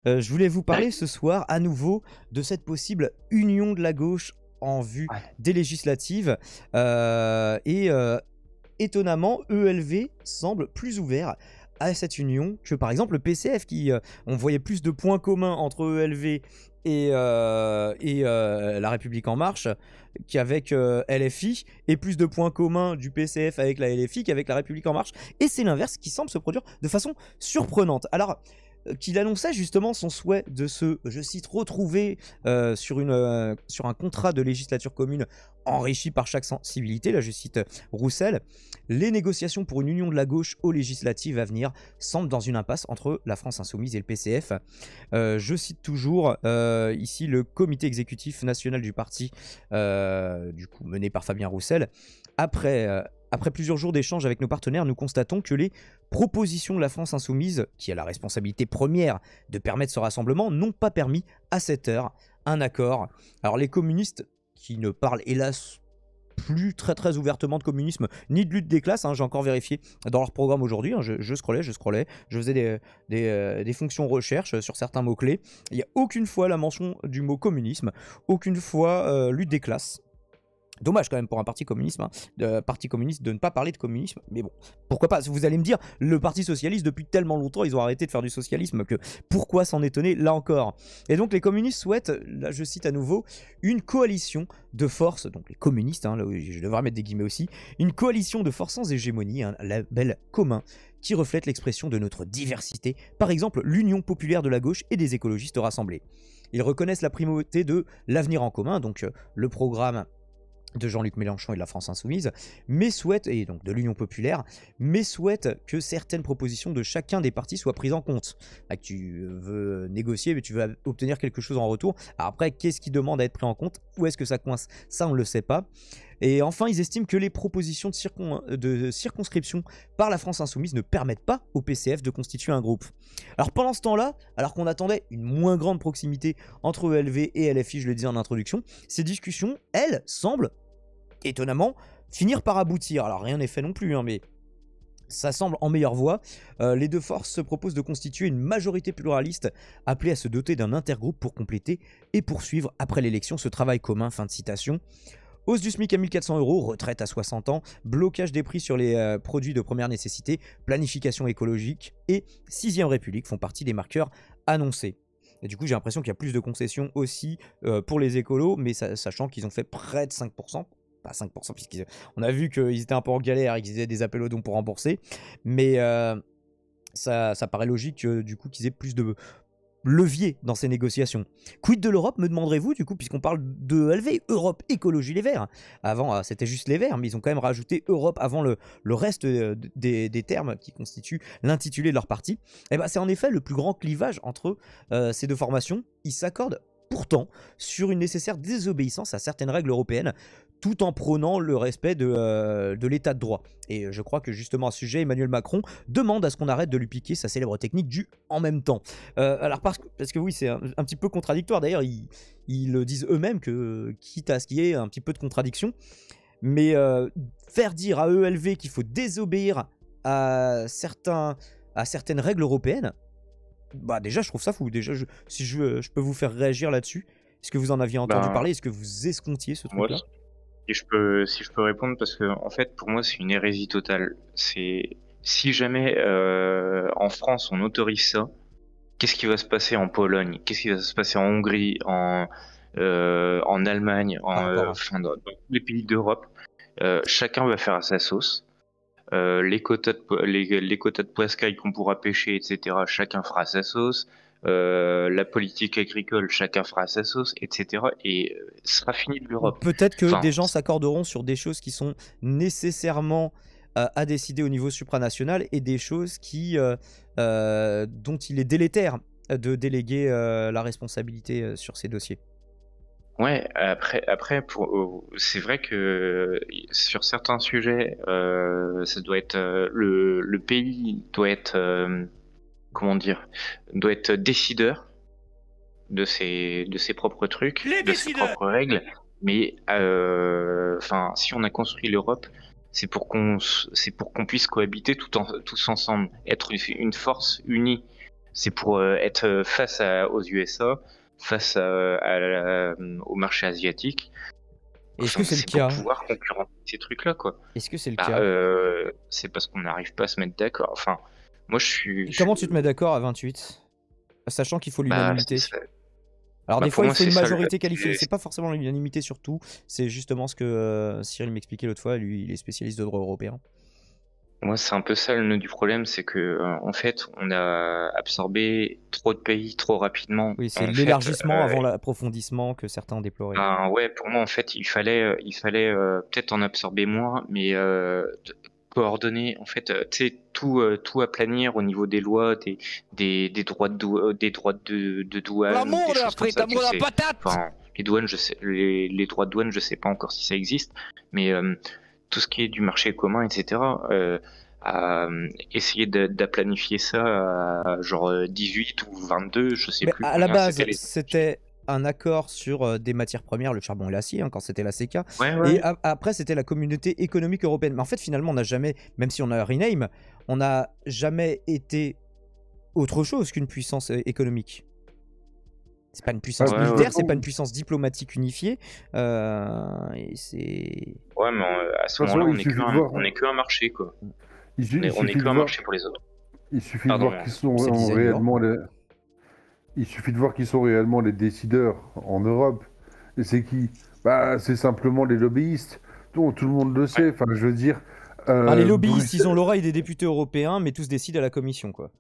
Je voulais vous Ouais, parler ce soir à nouveau de cette possible union de la gauche en vue ouais, des législatives. Et étonnamment, ELV semble plus ouvert à cette union que par exemple le PCF on voyait plus de points communs entre ELV et La République En Marche qu'avec LFI, et plus de points communs du PCF avec la LFI qu'avec La République En Marche. Et c'est l'inverse qui semble se produire de façon surprenante. Alors, qu'il annonçait justement son souhait de se, je cite, retrouver sur un contrat de législature commune enrichi par chaque sensibilité, là je cite Roussel. Les négociations pour une union de la gauche aux législatives à venir semblent dans une impasse entre la France Insoumise et le PCF. Je cite toujours ici le comité exécutif national du parti, du coup mené par Fabien Roussel. Après plusieurs jours d'échanges avec nos partenaires, nous constatons que les propositions de la France Insoumise, qui a la responsabilité première de permettre ce rassemblement, n'ont pas permis à cette heure un accord. Alors les communistes, qui ne parlent hélas plus très ouvertement de communisme ni de lutte des classes, hein, j'ai encore vérifié dans leur programme aujourd'hui, hein, je scrollais, je faisais des fonctions recherche sur certains mots-clés. Il n'y a aucune fois la mention du mot communisme, aucune fois lutte des classes. Dommage quand même pour un parti communiste de ne pas parler de communisme, mais bon, pourquoi pas. Vous allez me dire, le parti socialiste depuis tellement longtemps, ils ont arrêté de faire du socialisme que pourquoi s'en étonner là encore. Et donc les communistes souhaitent, là je cite à nouveau, une coalition de forces, donc les communistes, hein, là où je devrais mettre des guillemets aussi, une coalition de forces sans hégémonie, un label commun qui reflète l'expression de notre diversité, par exemple l'Union populaire de la gauche et des écologistes rassemblés. Ils reconnaissent la primauté de l'avenir en commun, donc le programme de Jean-Luc Mélenchon et de la France Insoumise, mais souhaite, et donc de l'Union Populaire, mais souhaite que certaines propositions de chacun des partis soient prises en compte. Là, que tu veux négocier, mais tu veux obtenir quelque chose en retour. Alors après, qu'est-ce qui demande à être pris en compte? Où est-ce que ça coince? Ça, on ne le sait pas. Et enfin, ils estiment que les propositions de circonscription par la France Insoumise ne permettent pas au PCF de constituer un groupe. Alors pendant ce temps-là, alors qu'on attendait une moins grande proximité entre ELV et LFI, je le disais en introduction, ces discussions, elles, semblent étonnamment, finir par aboutir. Alors rien n'est fait non plus, hein, mais ça semble en meilleure voie. Les deux forces se proposent de constituer une majorité pluraliste appelée à se doter d'un intergroupe pour compléter et poursuivre après l'élection ce travail commun. Fin de citation. Hausse du SMIC à 1400 €, retraite à 60 ans, blocage des prix sur les produits de première nécessité, planification écologique et 6ème République font partie des marqueurs annoncés. Et du coup, j'ai l'impression qu'il y a plus de concessions aussi pour les écolos, mais sachant qu'ils ont fait près de 5%. Pas 5%, puisqu'on a vu qu'ils étaient un peu en galère et qu'ils faisaient des appels aux dons pour rembourser. Mais ça paraît logique du coup qu'ils aient plus de levier dans ces négociations. Quid de l'Europe, me demanderez-vous, du coup, puisqu'on parle de ELV, Europe Écologie Les Verts. Avant, c'était juste les Verts, mais ils ont quand même rajouté Europe avant le reste des termes qui constituent l'intitulé de leur parti. Et ben, c'est en effet le plus grand clivage entre ces deux formations. Ils s'accordent pourtant sur une nécessaire désobéissance à certaines règles européennes, tout en prônant le respect de l'état de droit. Et je crois que justement à ce sujet, Emmanuel Macron demande à ce qu'on arrête de lui piquer sa célèbre technique du en même temps. Alors parce que oui, c'est un petit peu contradictoire. D'ailleurs, ils le disent eux-mêmes, que quitte à ce qu'il y ait un petit peu de contradiction. Mais faire dire à ELV qu'il faut désobéir à certaines règles européennes, bah déjà, je trouve ça fou. Déjà, si je peux vous faire réagir là-dessus. Est-ce que vous en aviez entendu ben, parler? Est-ce que vous escomptiez ce moi, truc-là? si je peux répondre, parce que en fait, pour moi, c'est une hérésie totale. C'est si jamais en France on autorise ça, qu'est-ce qui va se passer en Pologne? Qu'est-ce qui va se passer en Hongrie, en Allemagne, Par rapport à... enfin dans tous les pays d'Europe? Chacun va faire à sa sauce. Les quotas de poiscaille qu'on pourra pêcher, etc. Chacun fera sa sauce. La politique agricole, chacun fera sa sauce, etc. Et ce sera fini de Ou l'Europe. peut-être que Enfin, des gens s'accorderont sur des choses qui sont nécessairement à décider au niveau supranational, et des choses dont il est délétère de déléguer la responsabilité sur ces dossiers. ouais. Après, c'est vrai que sur certains sujets, ça doit être le pays doit être comment dire, doit être décideur de ses propres trucs, Les de ses décideurs. propres règles. Mais enfin, si on a construit l'Europe, c'est pour qu'on puisse cohabiter tous ensemble, être une force unie. C'est pour être face aux USA, face au marché asiatique. Est-ce Enfin, que c'est le c'est pour cas? pouvoir concurrencer ces trucs-là, quoi. Est-ce que c'est le Bah, cas? c'est parce qu'on n'arrive pas à se mettre d'accord. Enfin, moi, Et comment tu te mets d'accord à 28? Sachant qu'il faut bah, c'est l'unanimité. ça. Alors Bah, des pour fois il moi, faut c'est une ça. majorité qualifiée, c'est pas forcément l'unanimité sur tout, c'est justement ce que Cyril m'expliquait l'autre fois, lui il est spécialiste de droit européen. Moi, c'est un peu ça le nœud du problème, c'est que en fait, on a absorbé trop de pays trop rapidement. Oui, c'est En fait, l'élargissement avant l'approfondissement que certains ont déploré. ben ouais, pour moi, en fait, il fallait peut-être en absorber moins, mais coordonner, en fait, tu sais, tout aplanir au niveau des lois, des droits des droits de douane ou des L'amour de la choses comme frite, ça, tu l'amour de la sais. patate. Enfin, les douanes, je sais, les droits de douane, je sais pas encore si ça existe, mais tout ce qui est du marché commun, etc. À essayer d'aplanifier ça à genre 18 ou 22, je sais Mais plus à la combien c'était base, les. c'était un accord sur des matières premières, le charbon et l'acier, hein, quand c'était la CECA. Ouais, Et ouais. après, c'était la communauté économique européenne. Mais en fait, finalement, on n'a jamais, même si on a un rename, on n'a jamais été autre chose qu'une puissance économique. C'est pas une puissance Ouais, ouais. militaire, c'est pas une puissance diplomatique unifiée. Et c'est. Ouais, mais à ce De toute façon, moment-là, il suffit de voir. on est qu'un marché, quoi. Il, su- On il est suffit de qu'un voir. marché pour les autres. Il suffit de Pardon. voir qui sont C'est le design réellement les. Il suffit de voir qui sont réellement les décideurs en Europe. Et c'est qui? Bah, c'est simplement les lobbyistes. Tout le monde le sait. Ouais. Enfin, je veux dire. Enfin, les lobbyistes, ils ont Bruxelles. l'oreille des députés européens, mais tous décident à la commission, quoi.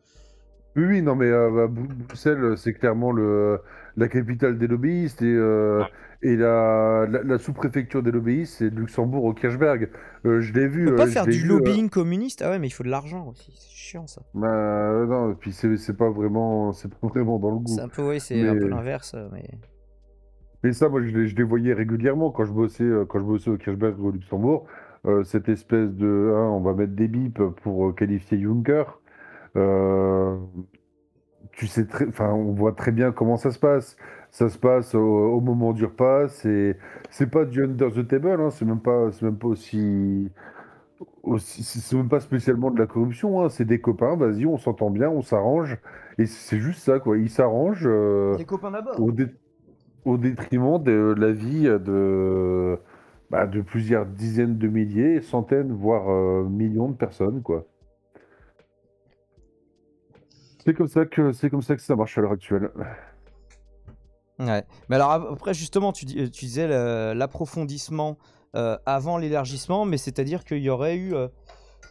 Oui, oui, non, mais Bruxelles, c'est clairement la capitale des lobbyistes Ouais. et la sous-préfecture des lobbyistes, c'est Luxembourg au Kirchberg. Je l'ai On vu. peut pas Je faire l'ai du vu. lobbying communiste? Ah ouais, mais il faut de l'argent aussi. C'est chiant ça. Bah, non, et puis c'est pas vraiment dans le C'est goût. un peu, ouais, c'est Mais, un peu l'inverse, mais. mais ça, moi, je les voyais régulièrement quand je bossais au Kirchberg au Luxembourg. Cette espèce de, hein, on va mettre des bips pour qualifier Juncker. Euh, Tu sais enfin, on voit très bien comment ça se passe. Ça se passe au moment du repas. C'est pas du under the table. Hein, c'est même pas c'est même pas spécialement de la corruption. Hein, c'est des copains. Vas-y, on s'entend bien, on s'arrange. Et c'est juste ça, quoi. Ils s'arrangent Les copains d'abord. au détriment de la vie de plusieurs dizaines de milliers, centaines, voire millions de personnes, quoi. C'est comme ça que ça marche à l'heure actuelle. Ouais. Mais alors après, justement, tu disais l'approfondissement avant l'élargissement, mais c'est-à-dire qu'il y aurait eu.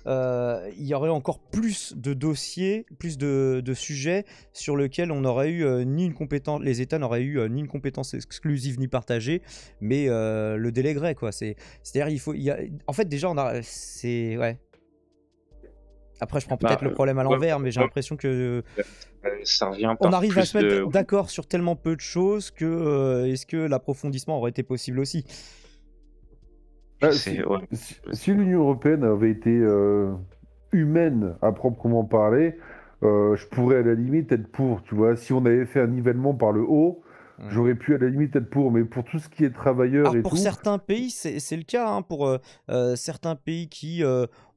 Il y aurait encore plus de dossiers, plus de sujets sur lesquels on n'aurait eu ni une compétence, les États n'auraient eu ni une compétence exclusive ni partagée, mais le délèguerait quoi. C'est-à-dire en fait déjà ouais. Après je prends peut-être le problème à l'envers, mais j'ai l'impression que Ça revient on par arrive à plus se mettre de. d'accord sur tellement peu de choses que est-ce que l'approfondissement aurait été possible aussi? Ah, C'est ouais. si l'Union européenne avait été humaine à proprement parler, je pourrais à la limite être pour, tu vois. Si on avait fait un nivellement par le haut, j'aurais pu à la limite être pour. Mais pour tout ce qui est travailleurs Alors et pour tout, certains pays, c'est le cas. Hein, pour certains pays qui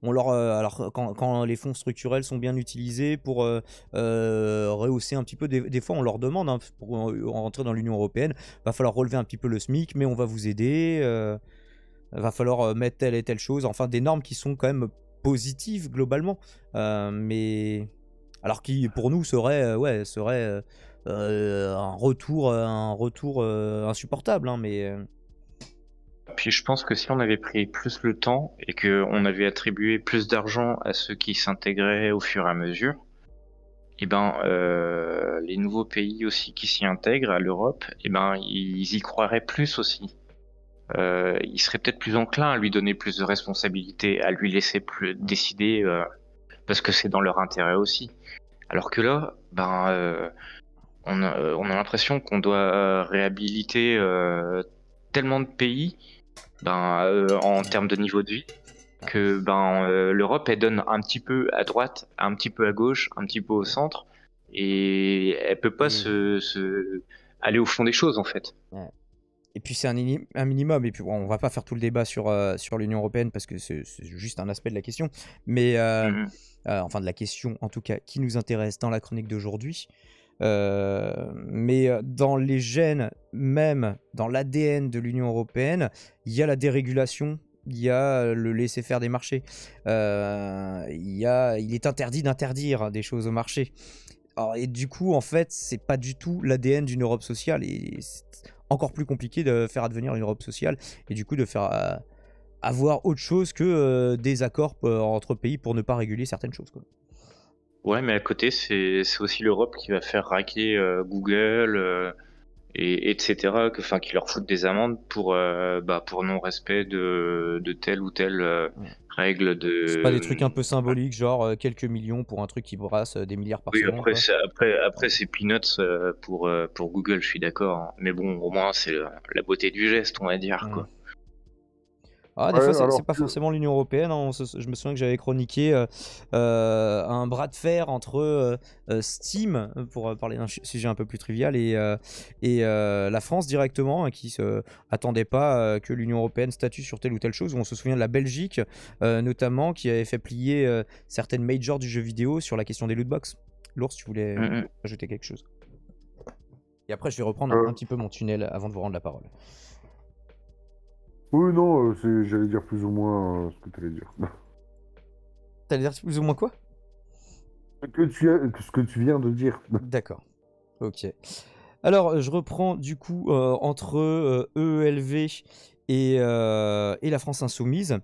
ont alors quand les fonds structurels sont bien utilisés pour rehausser un petit peu, des fois on leur demande hein, pour rentrer dans l'Union européenne, va falloir relever un petit peu le SMIC, mais on va vous aider. Va falloir mettre telle et telle chose. Enfin des normes qui sont quand même positives globalement, mais alors qui pour nous serait un retour insupportable. Hein, mais Puis je pense que si on avait pris plus le temps et que on avait attribué plus d'argent à ceux qui s'intégraient au fur et à mesure, et ben les nouveaux pays aussi qui s'y intègrent à l'Europe, et ben ils y croiraient plus aussi. Ils seraient peut-être plus enclins à lui donner plus de responsabilités, à lui laisser plus décider parce que c'est dans leur intérêt aussi. Alors que là, on a l'impression qu'on doit réhabiliter tellement de pays en termes de niveau de vie que l'Europe elle donne un petit peu à droite, un petit peu à gauche, un petit peu au centre et elle peut pas aller au fond des choses en fait. Ouais. Et puis c'est un minimum. Et puis bon, on va pas faire tout le débat sur l'Union européenne parce que c'est juste un aspect de la question. Mais enfin de la question en tout cas qui nous intéresse dans la chronique d'aujourd'hui. Mais dans les gènes, même dans l'ADN de l'Union européenne, il y a la dérégulation, il y a le laisser-faire des marchés. Il est interdit d'interdire des choses au marché. Alors, et du coup, en fait, c'est pas du tout l'ADN d'une Europe sociale. Et c'est encore plus compliqué de faire advenir une Europe sociale. Et du coup, de faire avoir autre chose que des accords entre pays pour ne pas réguler certaines choses, quoi. Ouais, mais à côté, c'est aussi l'Europe qui va faire raquer Google, etc. Qui leur foutent des amendes pour non-respect de telle ou telle règle C'est pas des de. trucs un peu symboliques, genre quelques millions pour un truc qui brasse des milliards par Oui, seconde, après, quoi. après c'est peanuts pour Google, je suis d'accord, hein. Mais bon, au moins, c'est la beauté du geste, on va dire, quoi. Ah, des Ouais, fois, c'est alors pas que- forcément l'Union européenne, hein. Je me souviens que j'avais chroniqué un bras de fer entre Steam, pour parler d'un sujet un peu plus trivial, et la France directement, hein, qui se attendait pas que l'Union européenne statue sur telle ou telle chose. On se souvient de la Belgique, notamment, qui avait fait plier certaines majors du jeu vidéo sur la question des lootbox. L'ours, tu voulais Mhm. ajouter quelque chose? Et après, je vais reprendre Euh, un petit peu mon tunnel avant de vous rendre la parole. Oui, non, j'allais dire plus ou moins ce que tu allais dire. T'allais dire plus ou moins quoi? Ce que tu viens de dire. D'accord. Ok. Alors, je reprends du coup entre EELV et la France Insoumise,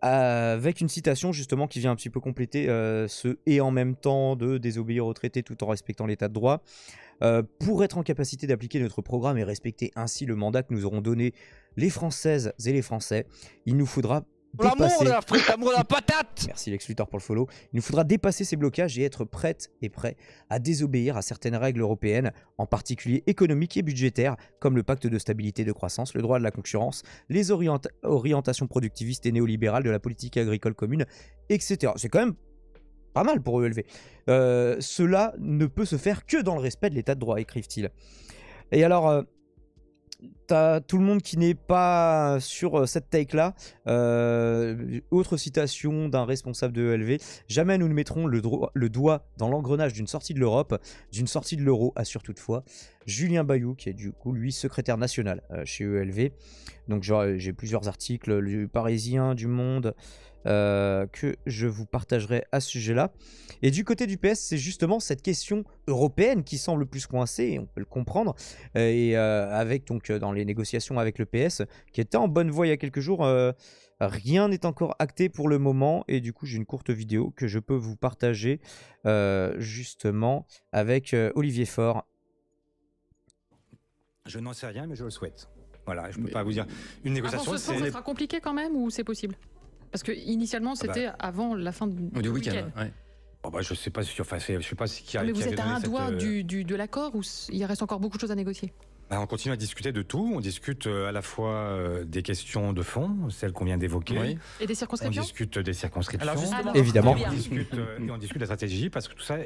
avec une citation justement qui vient un petit peu compléter ce et en même temps de désobéir aux traités tout en respectant l'état de droit. Pour être en capacité d'appliquer notre programme et respecter ainsi le mandat que nous aurons donné les Françaises et les Français, il nous faudra L'amour dépasser... de la frite, l'amour de la patate. Merci Lex Luthor pour le follow. Il nous faudra dépasser ces blocages et être prête et prêt à désobéir à certaines règles européennes, en particulier économiques et budgétaires, comme le pacte de stabilité et de croissance, le droit de la concurrence, les orientations productivistes et néolibérales de la politique agricole commune, etc. C'est quand même pas mal pour ELV. Cela ne peut se faire que dans le respect de l'état de droit, écrivent-ils. Et alors... t'as tout le monde qui n'est pas sur cette take-là. Autre citation d'un responsable de ELV. Jamais nous ne mettrons le doigt dans l'engrenage d'une sortie de l'Europe, d'une sortie de l'euro, assure toutefois Julien Bayou, qui est du coup, lui, secrétaire national chez ELV. Donc j'ai plusieurs articles du Parisien, du Monde, que je vous partagerai à ce sujet-là. Et du côté du PS, c'est justement cette question européenne qui semble le plus coincée, et on peut le comprendre, et avec donc dans les négociations avec le PS, qui était en bonne voie il y a quelques jours, rien n'est encore acté pour le moment, et du coup j'ai une courte vidéo que je peux vous partager justement avec Olivier Faure. Je n'en sais rien, mais je le souhaite. Voilà, je peux pas vous dire. Une Avant négociation, ce soir, ça sera compliqué quand même ou c'est possible? Parce que initialement, c'était avant la fin du week-end. Ouais. Oh bah, je sais pas si, enfin, je sais pas ce qui a. Mais qui vous avait êtes à donné un cette, doigt de l'accord ou il reste encore beaucoup de choses à négocier? Bah, on continue à discuter de tout. On discute à la fois des questions de fond, celles qu'on vient d'évoquer. Oui. Et des On circonscriptions? discute des circonscriptions. Alors justement, Évidemment. On discute, et on discute de la stratégie parce que tout ça,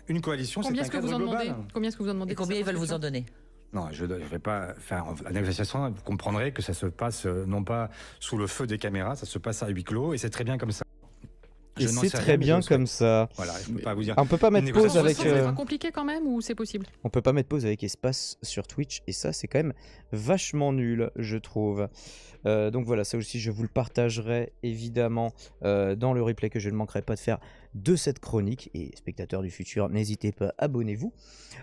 une coalition, c'est Combien un est-ce que cadre vous en global. demandez? Combien est-ce que vous en demandez? Et combien ils veulent vous en donner? Non, je ne vais pas faire la négociation. Vous comprendrez que ça se passe non pas sous le feu des caméras, ça se passe à huis clos et c'est très bien comme ça. Et Je n'en c'est sais très rien, mais je bien le souhaite. comme ça. Voilà, je peux pas vous dire. On peut pas mettre Une pause négociation, avec... Ça sera compliqué quand même ou c'est possible? On peut pas mettre pause avec espace sur Twitch, et ça c'est quand même vachement nul, je trouve. Donc voilà, ça aussi je vous le partagerai évidemment dans le replay que je ne manquerai pas de faire de cette chronique. Et spectateurs du futur, n'hésitez pas, abonnez-vous.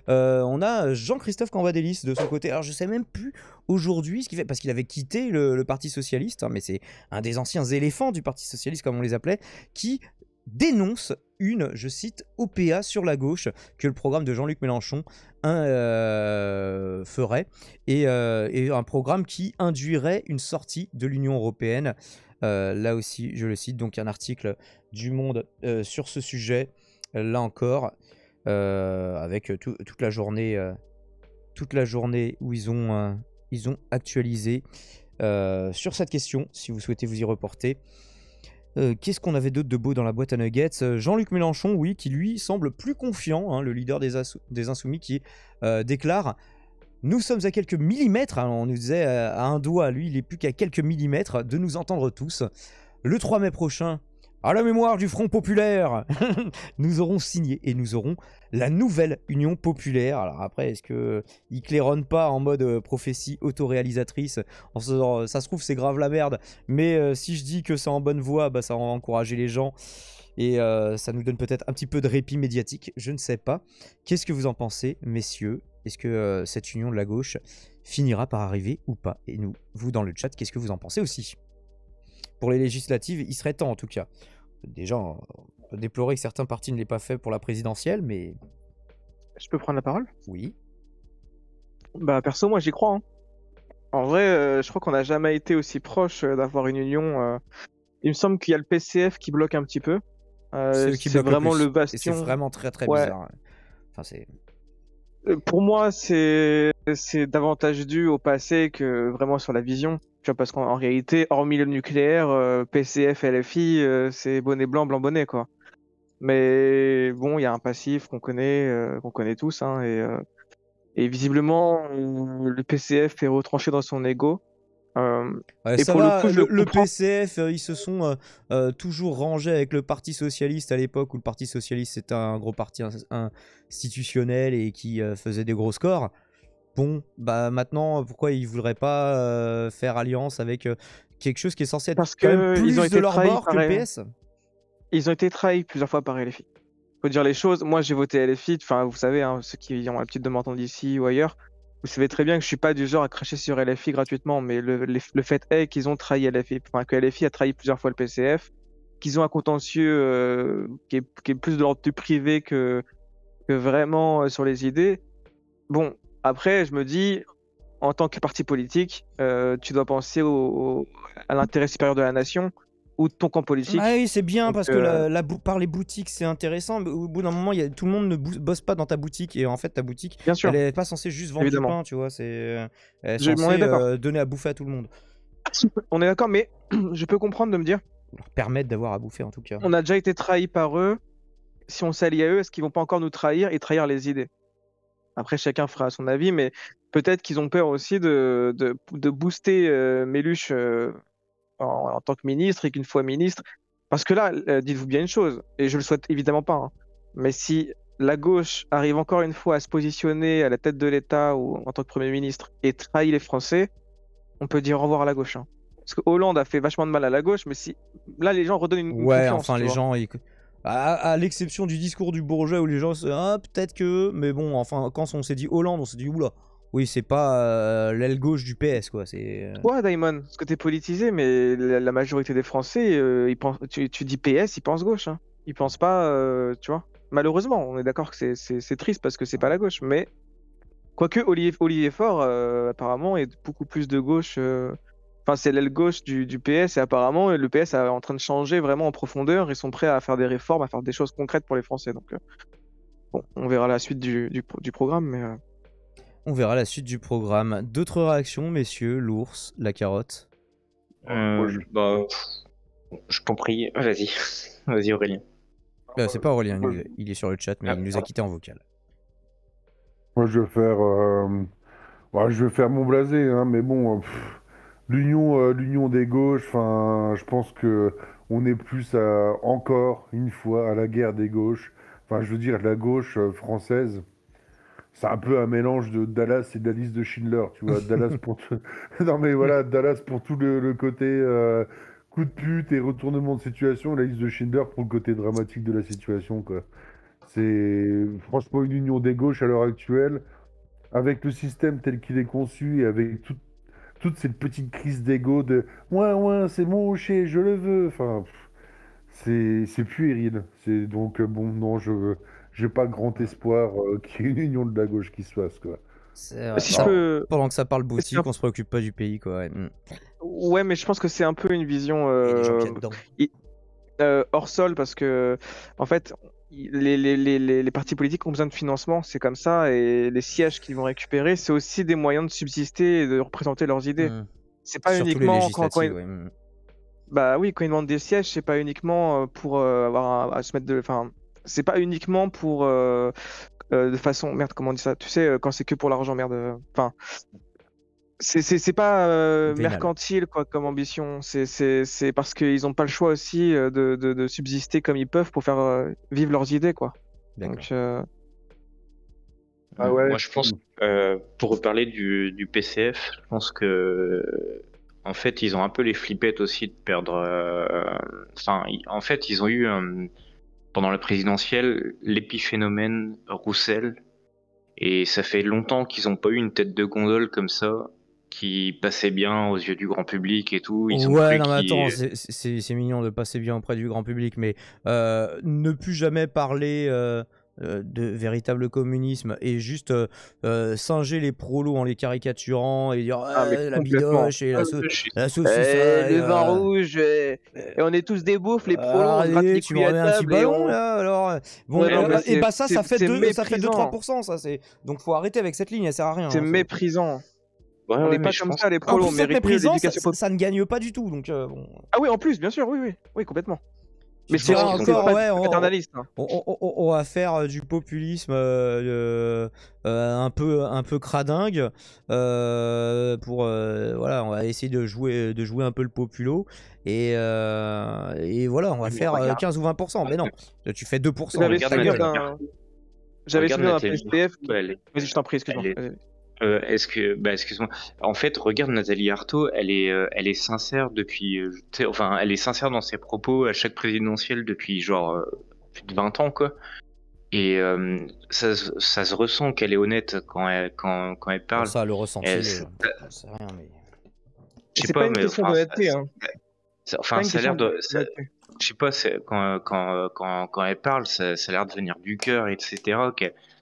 On a Jean-Christophe Cambadélis de son côté. Alors je sais même plus aujourd'hui ce qu'il fait, parce qu'il avait quitté le Parti Socialiste, hein, mais c'est un des anciens éléphants du Parti Socialiste comme on les appelait, qui dénonce une, je cite, OPA sur la gauche que le programme de Jean-Luc Mélenchon ferait, et un programme qui induirait une sortie de l'Union européenne. Là aussi, je le cite, donc un article du Monde sur ce sujet, là encore, avec toute la journée où ils ont actualisé sur cette question, si vous souhaitez vous y reporter. Qu'est-ce qu'on avait d'autre de beau dans la boîte à nuggets? Jean-Luc Mélenchon, oui, qui lui semble plus confiant, hein, le leader des Insoumis, qui déclare Nous sommes à quelques millimètres, hein, on nous disait à un doigt, lui il est plus qu'à quelques millimètres de nous entendre tous. Le 3 mai prochain, à la mémoire du Front Populaire, nous aurons signé et nous aurons la nouvelle Union Populaire. Alors après, est-ce qu'il claironne pas en mode prophétie autoréalisatrice en se disant, ça se trouve c'est grave la merde, mais si je dis que c'est en bonne voie, bah, ça va encourager les gens et ça nous donne peut-être un petit peu de répit médiatique, je ne sais pas. Qu'est-ce que vous en pensez, messieurs? Est-ce que cette union de la gauche finira par arriver ou pas? Et nous, vous dans le chat, qu'est-ce que vous en pensez aussi? Pour les législatives, il serait temps en tout cas. Déjà, on peut déplorer que certains partis ne l'aient pas fait pour la présidentielle, mais... Je peux prendre la parole? Oui. Bah perso, moi j'y crois. Hein. En vrai, je crois qu'on n'a jamais été aussi proche d'avoir une union. Il me semble qu'il y a le PCF qui bloque un petit peu. C'est vraiment le bastion. Et c'est vraiment très très Ouais. bizarre. Enfin, c'est... Pour moi, c'est davantage dû au passé que vraiment sur la vision. Tu vois, parce qu'en réalité, hormis le nucléaire, PCF, LFI, c'est bonnet blanc, blanc bonnet, quoi. Mais bon, il y a un passif qu'on connaît tous, hein, et visiblement, le PCF est retranché dans son ego. Ouais, et ça pour va, le coup, je le comprends. PCF, ils se sont toujours rangés avec le Parti Socialiste à l'époque où le Parti Socialiste c'était un gros parti institutionnel et qui faisait des gros scores. Bon, bah maintenant, pourquoi ils voudraient pas faire alliance avec quelque chose qui est censé être Parce quand même que plus ils ont de été leur trahis bord que par le PS? Ils ont été trahis plusieurs fois par LFI. Faut dire les choses. Moi, j'ai voté LFI. Enfin, vous savez, hein, ceux qui ont l'habitude de m'entendre ici ou ailleurs, vous savez très bien que je suis pas du genre à cracher sur LFI gratuitement. Mais le fait est qu'ils ont trahi LFI. Enfin, que LFI a trahi plusieurs fois le PCF, qu'ils ont un contentieux qui est plus de l'ordre du privé que vraiment sur les idées. Bon, après, je me dis, en tant que parti politique, tu dois penser à l'intérêt supérieur de la nation ou de ton camp politique. Ah oui, c'est bien Donc, parce que par les boutiques c'est intéressant, mais au bout d'un moment, tout le monde ne bosse pas dans ta boutique et en fait ta boutique, bien sûr, elle est pas censée juste vendre du évidemment. pain, tu vois, elle est On est censée d'accord. donner à bouffer à tout le monde, On est d'accord, mais je peux comprendre de me dire, leur permettre d'avoir à bouffer en tout cas. on a déjà été trahis par eux. Si on s'allie à eux, est-ce qu'ils vont pas encore nous trahir et trahir les idées? Après, chacun fera son avis, mais peut-être qu'ils ont peur aussi de booster Méluche en tant que ministre et qu'une fois ministre. Parce que là, dites-vous bien une chose, et je le souhaite évidemment pas, hein, mais si la gauche arrive encore une fois à se positionner à la tête de l'État ou en tant que Premier ministre et trahit les Français, on peut dire au revoir à la gauche. Hein. Parce que Hollande a fait vachement de mal à la gauche, mais si là les gens redonnent une Ouais, confiance, enfin tu les vois. gens, à l'exception du discours du Bourget où les gens se ah peut-être que, mais bon, enfin quand on s'est dit Hollande, on s'est dit oula, oui c'est pas l'aile gauche du PS quoi, c'est... Ouais, Daimon, parce que t'es politisé, mais la majorité des Français, ils pensent, tu dis PS, ils pensent gauche. Hein. Ils pensent pas, tu vois. Malheureusement, on est d'accord que c'est triste parce que c'est pas la gauche, mais quoique Olivier Faure, apparemment, est beaucoup plus de gauche. Enfin, c'est l'aile gauche du PS et apparemment, le PS est en train de changer vraiment en profondeur. Ils sont prêts à faire des réformes, à faire des choses concrètes pour les Français. Donc, bon, on verra la suite du programme, mais. On verra la suite du programme. D'autres réactions, messieurs, l'ours, la carotte? Bah, je t'en prie, vas-y. Vas-y Aurélien. C'est pas Aurélien, il est sur le chat, mais il nous a quitté en vocal. Moi, je vais faire mon blasé, hein, mais bon, l'union des gauches, enfin, je pense que on est plus encore une fois à la guerre des gauches. Enfin, je veux dire, la gauche française, c'est un peu un mélange de Dallas et de la liste de Schindler, tu vois. Non, mais voilà, Dallas pour tout le côté coup de pute et retournement de situation, et la liste de Schindler pour le côté dramatique de la situation, quoi. C'est franchement une union des gauches à l'heure actuelle, avec le système tel qu'il est conçu et avec toute cette petite crise d'ego de ouais, c'est mon hocher, je le veux. Enfin, c'est puéril. Donc, bon, non, j'ai pas grand espoir qu'il y ait une union de la gauche qui se fasse, quoi. Si je peux. Pendant que ça parle boutique, on se préoccupe pas du pays, quoi. Ouais, Ouais, mais je pense que c'est un peu une vision hors sol parce que, en fait, les partis politiques ont besoin de financement, c'est comme ça, et les sièges qu'ils vont récupérer, c'est aussi des moyens de subsister et de représenter leurs idées. C'est pas surtout uniquement les législatives, Bah oui, quand ils demandent des sièges, c'est pas uniquement pour avoir à se mettre de. Enfin, c'est pas uniquement pour de façon, merde, comment on dit ça? Tu sais, quand c'est que pour l'argent, merde. Enfin, c'est pas Vénal. mercantile quoi comme ambition. C'est parce qu'ils ont pas le choix aussi de subsister comme ils peuvent pour faire vivre leurs idées quoi. D'accord. Donc Ah ouais. Moi, je pense, pour reparler du PCF, je pense que, en fait, ils ont un peu les flippettes aussi de perdre. Enfin, en fait, ils ont eu, pendant la présidentielle, l'épiphénomène Roussel, et ça fait longtemps qu'ils n'ont pas eu une tête de gondole comme ça, qui passait bien aux yeux du grand public et tout. Ils ont Ouais, cru non, mais qu'ils. attends, c'est mignon de passer bien auprès du grand public, mais ne plus jamais parler de véritable communisme et juste singer les prolos en les caricaturant et dire mais la complètement. bidoche et la Le saucissaille. vin rouge, et on est tous des beaufs, les prolos, on se gratte Allez, les tu me couilles à remets un petit table et ballon on. là alors bon Ouais, non, mais et bah ça c'est fait méprisant. 2-3% ça c'est donc faut arrêter avec cette ligne, elle sert à rien C'est hein, méprisant. Ouais, On ouais, n'est mais pas je comme pense. ça, les en prolos, on plus cette mérite mieux méprisance l'éducation populaire. ça ne gagne pas du tout donc bon. Ah oui, en plus, bien sûr, oui, complètement. Mais Je c'est pense dirais qu'ils ont encore pas ouais du paternaliste. Hein. on va faire du populisme un peu cradingue pour voilà on va essayer de jouer un peu le populo et voilà on va Oui, mais faire regarde. 15 ou 20%, mais non tu fais 2%. J'avais Regarde souvenir Nathalie. J'avais Regarde souvenir d'un Nathalie. PSPF. Elle est- Vas-y, je t'en prie, excuse-moi. elle est- Vas-y. excuse-moi. En fait, regarde Nathalie Arthaud, elle est sincère depuis, tu sais, enfin, elle est sincère dans ses propos à chaque présidentielle depuis genre plus de 20 ans, quoi. Et ça se ressent qu'elle est honnête quand elle Bon, parle. ça le ressenti Elle- c'est rien mais Je sais C'est pas une mais question enfin, d'honnêteté. Hein. enfin, Pas une ça a l'air question de, d'honnêteté. je sais pas, quand elle parle, ça a l'air de venir du cœur, etc.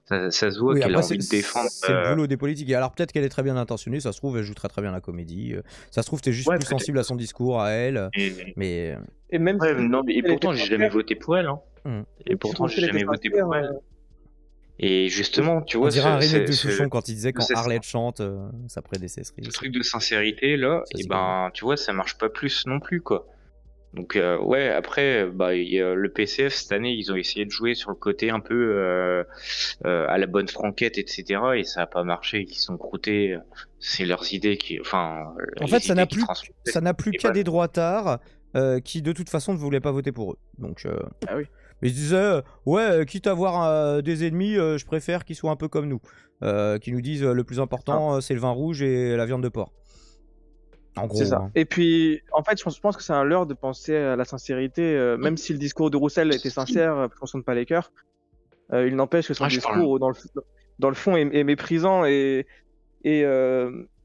Ça se voit oui, qu'elle a après envie de défendre. c'est le boulot des politiques. Et alors peut-être qu'elle est très bien intentionnée, ça se trouve elle joue très très bien la comédie, ça se trouve t'es juste Ouais, plus peut-être. sensible à son discours à elle, Et, mais Et même ouais, si non, mais, et elle pourtant, était j'ai jamais sincère, voté pour elle. Hein. Et même pourtant, si j'ai elle était jamais voté sincère, pour elle. Et justement, tu on vois, dirait un remake de ce Souchon quand il disait quand ce Arlette chante sa prédécessrice. truc de sincérité là, Ça, et c'est ben, tu vois, ça marche pas plus non plus, quoi. Donc ouais, après, bah, il y a le PCF cette année, ils ont essayé de jouer sur le côté un peu à la bonne franquette, etc. Et ça a pas marché. Ils sont croûtés. C'est leurs idées qui, enfin, En les fait, ça idées n'a qui plus transmettent. qu'à des droitards qui de toute façon ne voulaient pas voter pour eux. Donc Ah oui. mais je disais ouais, quitte à avoir des ennemis, je préfère qu'ils soient un peu comme nous, qui nous disent le plus important c'est le vin rouge et la viande de porc. En gros. C'est ça. Hein. Et puis, en fait, je pense que c'est un leurre de penser à la sincérité, même si le discours de Roussel était sincère, parce qu'on sonne pas les cœurs. Il n'empêche que son je parle. discours, dans le fond, est méprisant. Et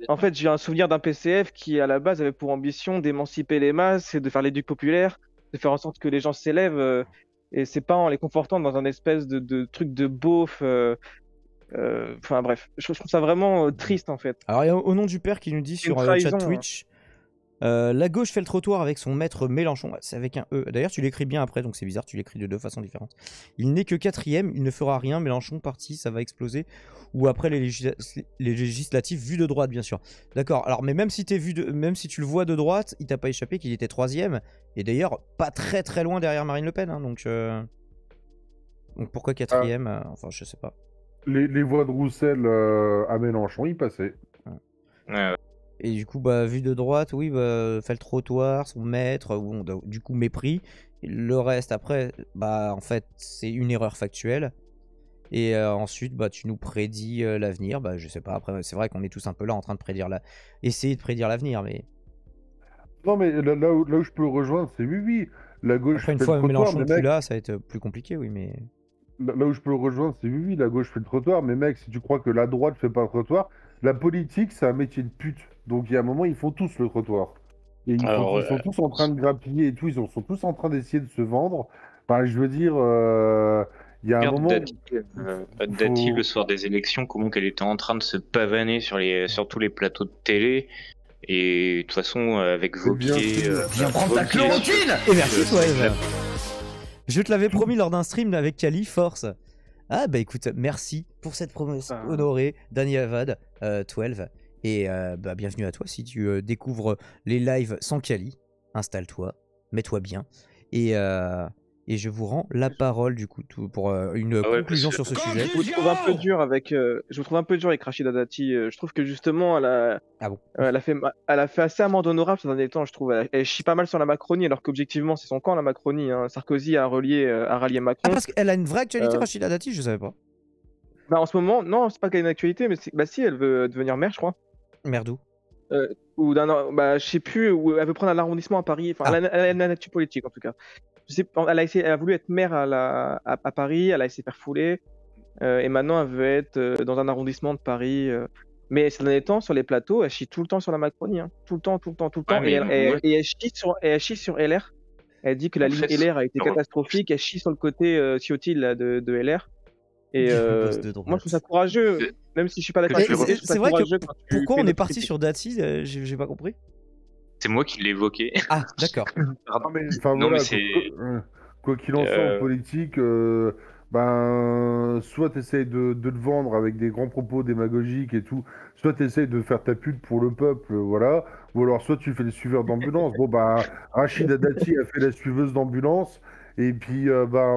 en fait, j'ai un souvenir d'un PCF qui, à la base, avait pour ambition d'émanciper les masses et de faire l'éduc populaire, de faire en sorte que les gens s'élèvent. Et c'est pas en les confortant dans un espèce de truc de beauf. Enfin bref, je trouve ça vraiment triste en fait. Alors, il y a Au nom du père qui nous dit C'est une sur le chat trahison, Twitch la gauche fait le trottoir avec son maître Mélenchon. C'est avec un E. D'ailleurs, tu l'écris bien après, donc c'est bizarre, tu l'écris de deux façons différentes. Il n'est que 4ème, il ne fera rien. Mélenchon parti, ça va exploser. Ou après les législatives vues de droite, bien sûr. D'accord. Alors, mais même si tu le vois de droite, il t'a pas échappé qu'il était 3ème. Et d'ailleurs, pas très très loin derrière Marine Le Pen. Hein, donc pourquoi 4ème enfin, je sais pas. Les voix de Roussel à Mélenchon, ils passaient. Ouais. Et du coup, bah, vu de droite, oui, bah, fait le trottoir, son maître, bon, du coup, mépris. Et le reste, après, bah, en fait, c'est une erreur factuelle. Et ensuite, bah, tu nous prédis l'avenir. Bah, je sais pas, après, c'est vrai qu'on est tous un peu là en train de essayer de prédire l'avenir, mais. Non, mais là où je peux le rejoindre, c'est oui. La gauche Après, une fait fois le trottoir, Mélenchon mais plus mec, là, ça va être plus compliqué, oui, mais. là où je peux le rejoindre, c'est oui, la gauche fait le trottoir, mais mec, si tu crois que la droite fait pas le trottoir, la politique, c'est un métier de pute. Donc il y a un moment, ils font tous le trottoir. Et ils sont tous en train de grappiller et tout, ils sont tous en train d'essayer de se vendre. Enfin, je veux dire, il y a un Regarde moment. Dati, le soir des élections, comment qu'elle était en train de se pavaner sur tous les plateaux de télé. Et de toute façon, avec Vauquier. Viens prendre ta chloroquine. Et merci, toi, je te l'avais promis lors d'un stream avec Kali Force. Ah bah écoute, merci pour cette promesse honorée, Danny Avad, 12. Et bah, bienvenue à toi si tu découvres les lives sans Kali. Installe-toi, mets-toi bien. Et et je vous rends la parole du coup pour une conclusion sur ce sujet. Je vous trouve un peu dur avec, Rachida Dati. Je trouve que justement, Ah bon? elle a fait assez amende honorable ces derniers temps, je trouve. Elle chie pas mal sur la Macronie, alors qu'objectivement, c'est son camp, la Macronie. Hein. Sarkozy a rallié Macron. Ah, parce qu'elle a une vraie actualité, Rachida Dati, je savais pas. Bah, en ce moment, non, c'est pas qu'elle a une actualité, mais si, elle veut devenir maire, je crois. Merde où? Ou je sais plus, où elle veut prendre un arrondissement à Paris. Enfin, elle a une actu politique en tout cas. Je sais, elle a voulu être maire à Paris, elle a essayé de faire fouler, et maintenant elle veut être dans un arrondissement de Paris. Mais ces derniers temps, sur les plateaux, elle chie tout le temps sur la Macronie, hein. Tout le temps. Ouais, Et elle chie sur LR. Elle dit que la ligne LR a été catastrophique. Elle chie sur le côté Ciotti là, de LR. Et moi, je trouve ça courageux, même si je suis pas d'accord. C'est vrai que pourquoi on est parti sur Dati, j'ai pas compris. C'est moi qui l'ai évoqué. Ah, d'accord. Quoi qu'il en soit, en politique, soit tu essayes de le vendre avec des grands propos démagogiques et tout, soit tu essayes de faire ta pute pour le peuple, voilà, ou alors soit tu fais les suiveurs d'ambulance. Bon, Rachida Dati a fait la suiveuse d'ambulance. Et puis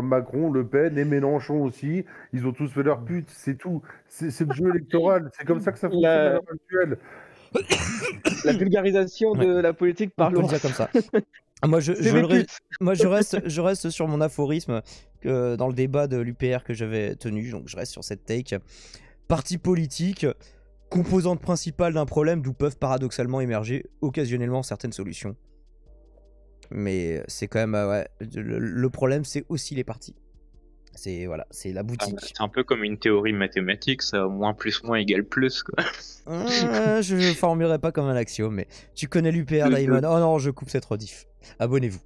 Macron, Le Pen et Mélenchon aussi, ils ont tous fait leur pute, c'est tout. C'est le jeu électoral, c'est comme ça que ça fonctionne à l'heure actuelle. La vulgarisation de la politique par l'ours. Comme ça. Moi, je reste sur mon aphorisme dans le débat de l'UPR que j'avais tenu, donc je reste sur cette take. Parti politique, composante principale d'un problème d'où peuvent paradoxalement émerger occasionnellement certaines solutions. Mais c'est quand même le problème, c'est aussi les partis. C'est la boutique. C'est un peu comme une théorie mathématique, ça, moins plus moins égale plus, quoi. Je formulerai pas comme un axiome, mais tu connais l'UPR, Daimon. Oh non, je coupe cette rediff. Abonnez-vous.